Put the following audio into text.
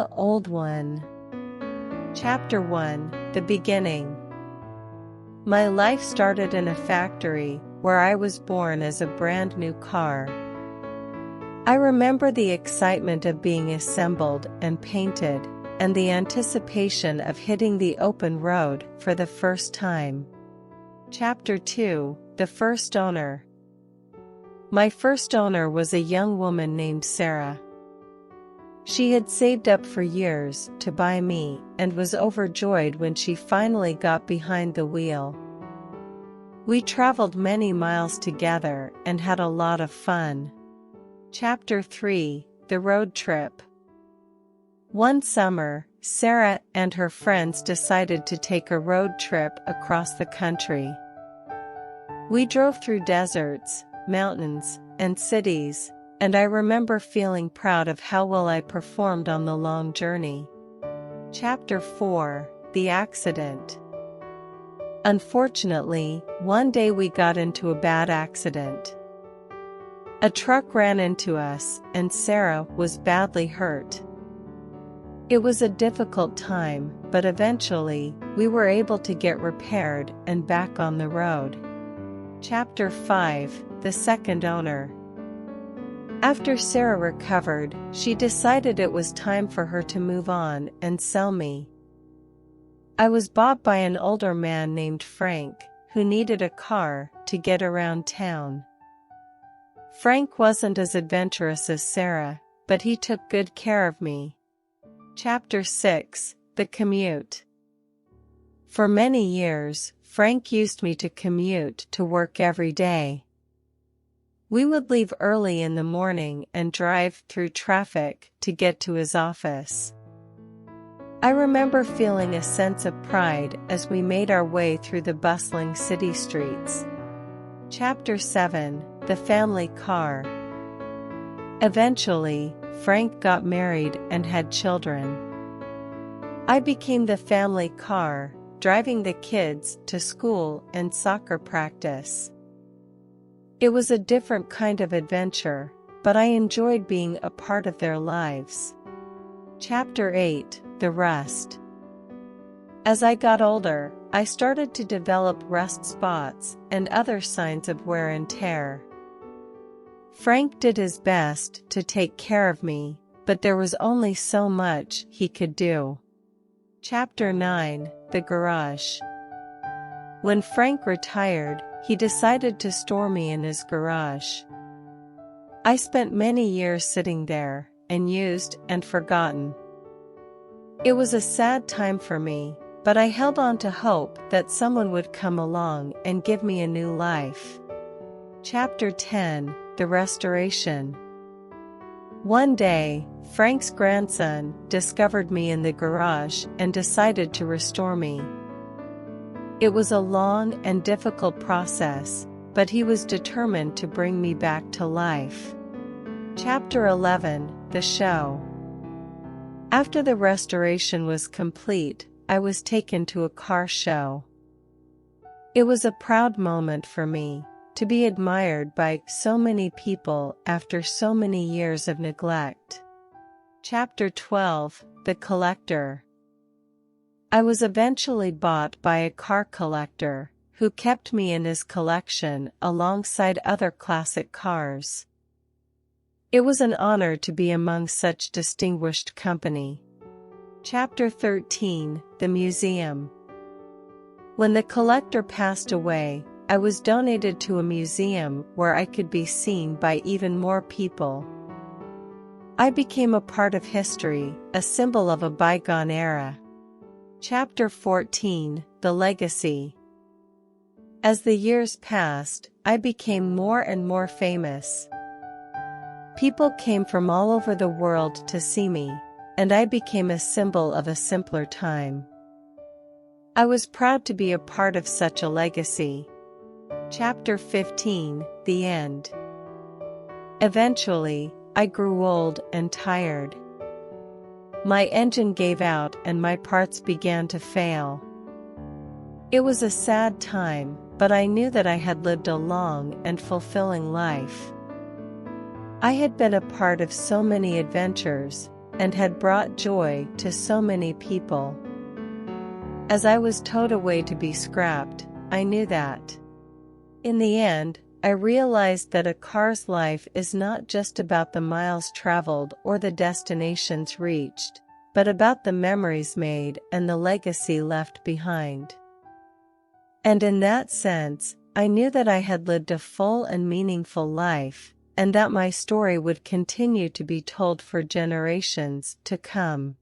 the old one. Chapter 1: The Beginning. My life started in a factory, where I was born as a brand new car. I remember the excitement of being assembled and painted, and the anticipation of hitting the open road for the first time. Chapter 2: The First Owner. My first owner was a young woman named Sarah. She had saved up for years to buy me and was overjoyed when she finally got behind the wheel. We traveled many miles together and had a lot of fun. Chapter 3: The Road Trip. One summer, Sarah and her friends decided to take a road trip across the country. We drove through deserts, mountains, and cities, and I remember feeling proud of how well I performed on the long journey. Chapter 4: The Accident. Unfortunately, one day we got into a bad accident. A truck ran into us, and Sarah was badly hurt. It was a difficult time, but eventually, we were able to get repaired and back on the road. Chapter 5: The Second Owner. After Sarah recovered, she decided it was time for her to move on and sell me. I was bought by an older man named Frank, who needed a car to get around town. Frank wasn't as adventurous as Sarah, but he took good care of me. Chapter 6: The Commute. For many years, Frank used me to commute to work every day. We would leave early in the morning and drive through traffic to get to his office. I remember feeling a sense of pride as we made our way through the bustling city streets. Chapter 7: The Family Car. Eventually, Frank got married and had children. I became the family car, driving the kids to school and soccer practice. It was a different kind of adventure, but I enjoyed being a part of their lives. Chapter 8: The Rust. As I got older, I started to develop rust spots and other signs of wear and tear. Frank did his best to take care of me, but there was only so much he could do. Chapter 9: The Garage. When Frank retired, he decided to store me in his garage. I spent many years sitting there, unused and forgotten. It was a sad time for me, but I held on to hope that someone would come along and give me a new life. Chapter 10: The Restoration. One day, Frank's grandson discovered me in the garage and decided to restore me. It was a long and difficult process, but he was determined to bring me back to life. Chapter 11: The Show. After the restoration was complete, I was taken to a car show. It was a proud moment for me, to be admired by so many people after so many years of neglect. Chapter 12: The Collector. I was eventually bought by a car collector, who kept me in his collection alongside other classic cars. It was an honor to be among such distinguished company. Chapter 13: The Museum. When the collector passed away, I was donated to a museum where I could be seen by even more people. I became a part of history, a symbol of a bygone era. Chapter 14: The Legacy. As the years passed, I became more and more famous. People came from all over the world to see me, and I became a symbol of a simpler time. I was proud to be a part of such a legacy. Chapter 15: The End. Eventually, I grew old and tired. My engine gave out and my parts began to fail. It was a sad time, but I knew that I had lived a long and fulfilling life. I had been a part of so many adventures, and had brought joy to so many people. As I was towed away to be scrapped, I knew that. In the end, I realized that a car's life is not just about the miles traveled or the destinations reached, but about the memories made and the legacy left behind. And in that sense, I knew that I had lived a full and meaningful life, and that my story would continue to be told for generations to come.